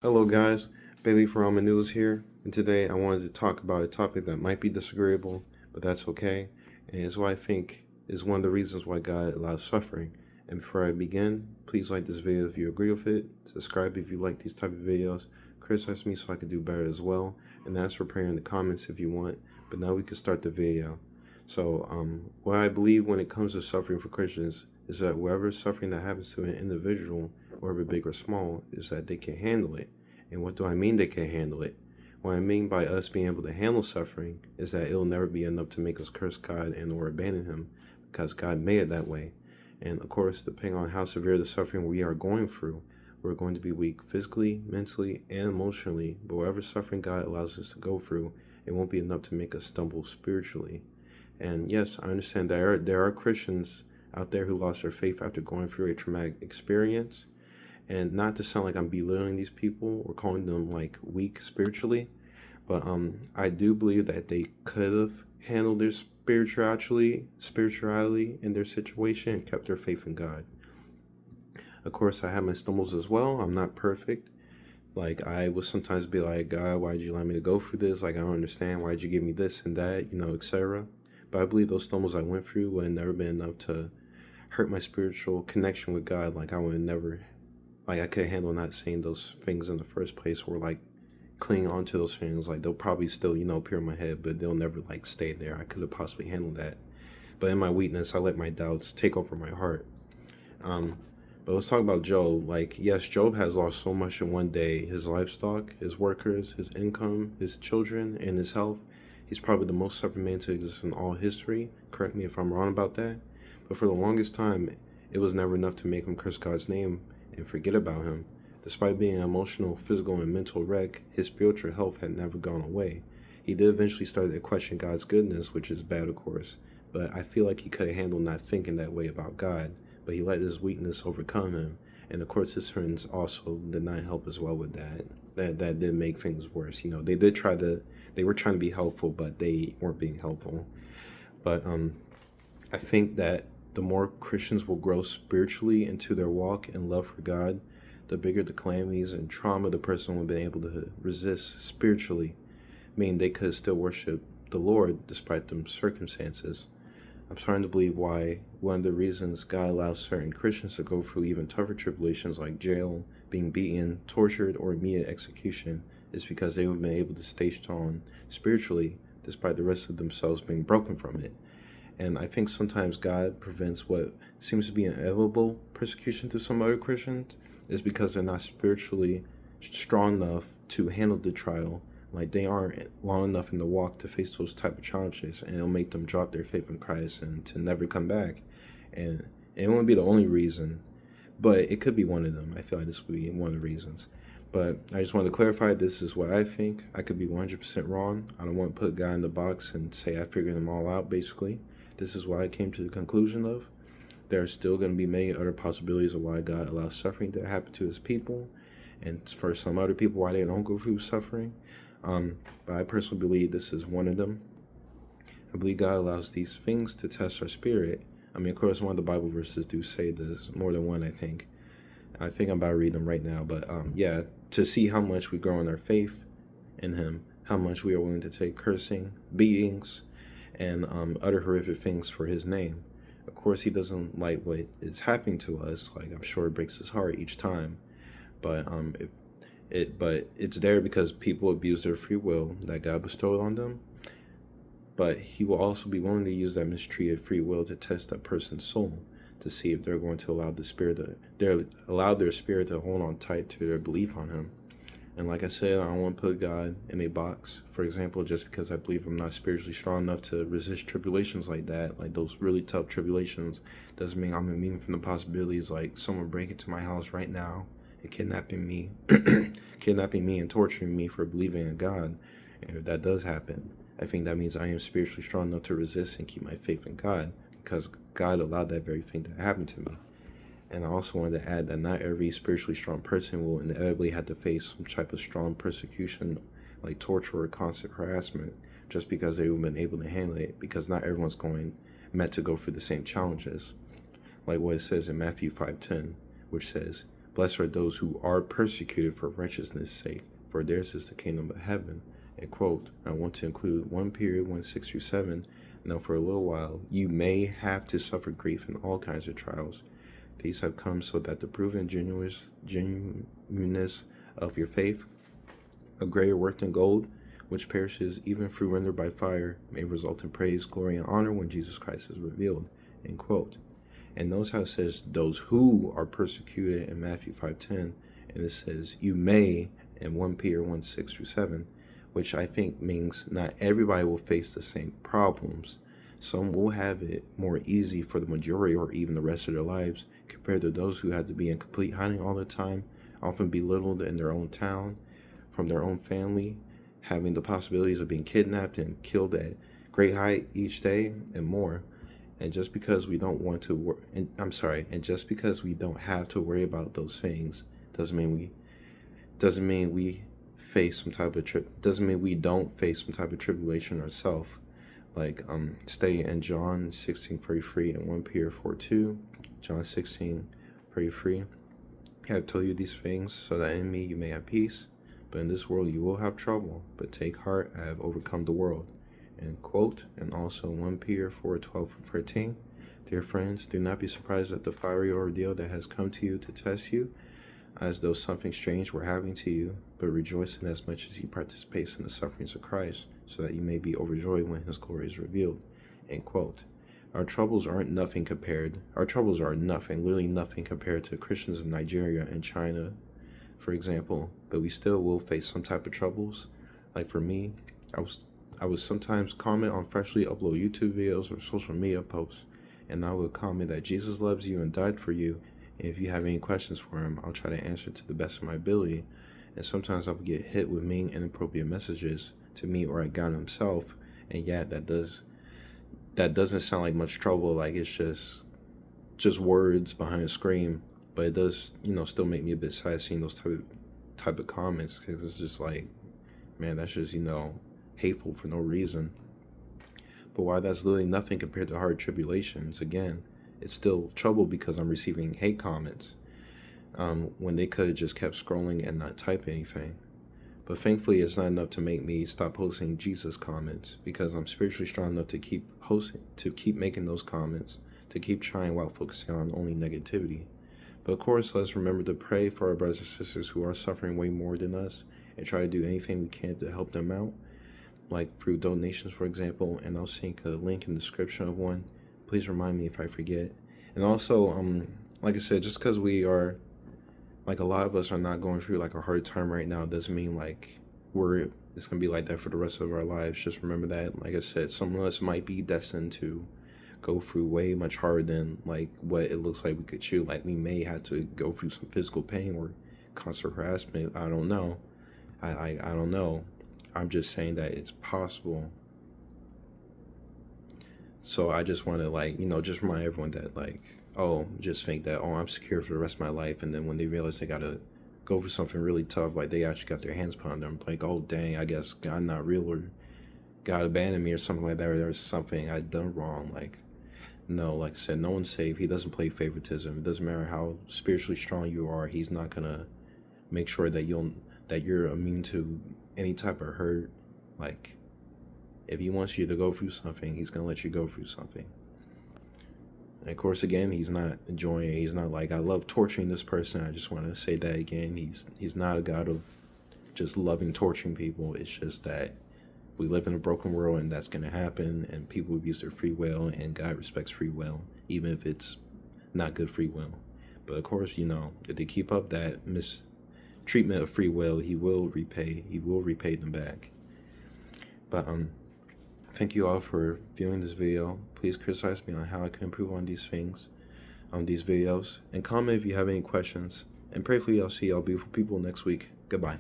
Hello guys, Bailey from Ramen News here, and today I wanted to talk about a topic that might be disagreeable, but that's okay, and it's what I think is one of the reasons why God allows suffering. And before I begin, please like this video if you agree with it, subscribe if you like these type of videos, criticize me so I can do better as well, and ask for prayer in the comments if you want, but now we can start the video. So, what I believe when it comes to suffering for Christians is that whatever suffering that happens to an individual, whether big or small, is that they can handle it. And what do I mean they can handle it? What I mean by us being able to handle suffering is that it'll never be enough to make us curse God and or abandon him, because God made it that way. And of course, depending on how severe the suffering we are going through, we're going to be weak physically, mentally, and emotionally. But whatever suffering God allows us to go through, it won't be enough to make us stumble spiritually. And yes, I understand there are Christians out there who lost their faith after going through a traumatic experience. And not to sound like I'm belittling these people or calling them like weak spiritually, but I do believe that they could have handled their spirituality in their situation and kept their faith in God. Of course, I have my stumbles as well. I'm not perfect. Like, I would sometimes be like, God, why did you let me to go through this? Like, I don't understand. Why did you give me this and that, etc. But I believe those stumbles I went through would have never been enough to hurt my spiritual connection with God. Like, I would have never, like, I could handle not saying those things in the first place, or like cling on to those things. Like, they'll probably still, appear in my head, but they'll never like stay there. I could have possibly handled that. But in my weakness, I let my doubts take over my heart. But let's talk about Job. Like, yes, Job has lost so much in one day: his livestock, his workers, his income, his children, and his health. He's probably the most suffering man to exist in all history. Correct me if I'm wrong about that. But for the longest time, it was never enough to make him curse God's name and forget about him. Despite being an emotional, physical, and mental wreck, his spiritual health had never gone away. He did eventually start to question God's goodness, which is bad, of course, but I feel like he could have handled not thinking that way about God, but he let his weakness overcome him. And of course, his friends also did not help as well with that. That did make things worse. They were trying to be helpful, but they weren't being helpful. But I think that the more Christians will grow spiritually into their walk and love for God, the bigger the calamities and trauma the person will be able to resist spiritually, meaning they could still worship the Lord despite the circumstances. I'm starting to believe why one of the reasons God allows certain Christians to go through even tougher tribulations like jail, being beaten, tortured, or immediate execution is because they have been able to stay strong spiritually despite the rest of themselves being broken from it. And I think sometimes God prevents what seems to be inevitable persecution to some other Christians is because they're not spiritually strong enough to handle the trial. Like, they aren't long enough in the walk to face those type of challenges, and it'll make them drop their faith in Christ and to never come back. And it won't be the only reason, but it could be one of them. I feel like this would be one of the reasons. But I just wanted to clarify, this is what I think. I could be 100% wrong. I don't want to put God in the box and say I figured them all out, basically. This is what I came to the conclusion of. There are still going to be many other possibilities of why God allows suffering to happen to his people, and for some other people, why they don't go through suffering. But I personally believe this is one of them. I believe God allows these things to test our spirit. I mean, of course, one of the Bible verses do say this, more than one, I think. I think I'm about to read them right now, but yeah, to see how much we grow in our faith in him, how much we are willing to take cursing, beatings, and other horrific things for his name. Of course, he doesn't like what is happening to us. Like, I'm sure it breaks his heart each time, but it's there because people abuse their free will that God bestowed on them. But he will also be willing to use that mistreated free will to test that person's soul, to see if they're going to allow their spirit to hold on tight to their belief on him. And like I said, I don't want to put God in a box. For example, just because I believe I'm not spiritually strong enough to resist tribulations like that, like those really tough tribulations, doesn't mean I'm immune from the possibilities like someone breaking into my house right now and kidnapping me and torturing me for believing in God. And if that does happen, I think that means I am spiritually strong enough to resist and keep my faith in God, because God allowed that very thing to happen to me. And I also wanted to add that not every spiritually strong person will inevitably have to face some type of strong persecution, like torture or constant harassment, just because they've been able to handle it, because not everyone's meant to go through the same challenges. Like what it says in Matthew 5:10, which says, Blessed are those who are persecuted for righteousness' sake, for theirs is the kingdom of heaven. End quote. I want to include 1 Peter 1:6-7. Now for a little while you may have to suffer grief in all kinds of trials. These have come so that the proven genuineness of your faith, of greater worth than gold, which perishes even through rendered by fire, may result in praise, glory, and honor when Jesus Christ is revealed. End quote. And notice how it says those who are persecuted in Matthew 5:10, and it says you may in 1 Peter 1:6-7, which I think means not everybody will face the same problems. Some will have it more easy for the majority or even the rest of their lives compared to those who had to be in complete hiding all the time, often belittled in their own town, from their own family, having the possibilities of being kidnapped and killed at great height each day, and more. And just because we don't want to, and just because we don't have to worry about those things, doesn't mean we don't face some type of tribulation ourselves. Like stay in John 16:33 and 1 Peter 4:2, John 16:33. I have told you these things so that in me you may have peace, but in this world you will have trouble. But take heart, I have overcome the world. End quote. And also 1 Peter 4:12-13. Dear friends, do not be surprised at the fiery ordeal that has come to you to test you, as though something strange were happening to you, but rejoice in as much as he participates in the sufferings of Christ, so that you may be overjoyed when his glory is revealed. End quote. Our troubles are nothing, literally nothing compared to Christians in Nigeria and China, for example, but we still will face some type of troubles. Like for me, I would sometimes comment on freshly upload YouTube videos or social media posts, and I would comment that Jesus loves you and died for you, and if you have any questions for him, I'll try to answer to the best of my ability. And sometimes I would get hit with mean, inappropriate messages to me or at God himself, and yeah, that doesn't sound like much trouble, like it's just words behind a screen, but it does, still make me a bit sad seeing those type of comments, because it's just like, man, that's just, hateful for no reason. But while that's literally nothing compared to hard tribulations, again, it's still trouble because I'm receiving hate comments when they could have just kept scrolling and not type anything. But thankfully, it's not enough to make me stop posting Jesus comments, because I'm spiritually strong enough to keep making those comments, to keep trying while focusing on only negativity. But of course, let's remember to pray for our brothers and sisters who are suffering way more than us, and try to do anything we can to help them out, like through donations, for example. And I'll sink a link in the description of one. Please remind me if I forget. And also, like I said, just because we are, like, a lot of us are not going through like a hard time right now, doesn't mean like it's gonna be like that for the rest of our lives. Just remember that, like I said, some of us might be destined to go through way much harder than like what it looks like we could chew. Like we may have to go through some physical pain or constant harassment. I don't know. I don't know. I'm just saying that it's possible. So I just want to just remind everyone that just think that, I'm secure for the rest of my life. And then when they realize they got to go for something really tough, like they actually got their hands put on them, like, oh, dang, I guess God not real, or God abandoned me or something like that, or there's something I done wrong. Like, no, like I said, no one's safe. He doesn't play favoritism. It doesn't matter how spiritually strong you are. He's not going to make sure that you're immune to any type of hurt. Like, if he wants you to go through something, he's going to let you go through something. And of course, again, he's not enjoying it. He's not like, I love torturing this person. I just want to say that again. He's not a God of just loving torturing people. It's just that we live in a broken world, and that's going to happen, and people abuse their free will, and God respects free will, even if it's not good free will. But of course, if they keep up that mistreatment of free will, he will repay them back. But thank you all for viewing this video. Please criticize me on how I can improve on these things, on these videos, and comment if you have any questions. And prayerfully, I'll see y'all beautiful people next week. Goodbye.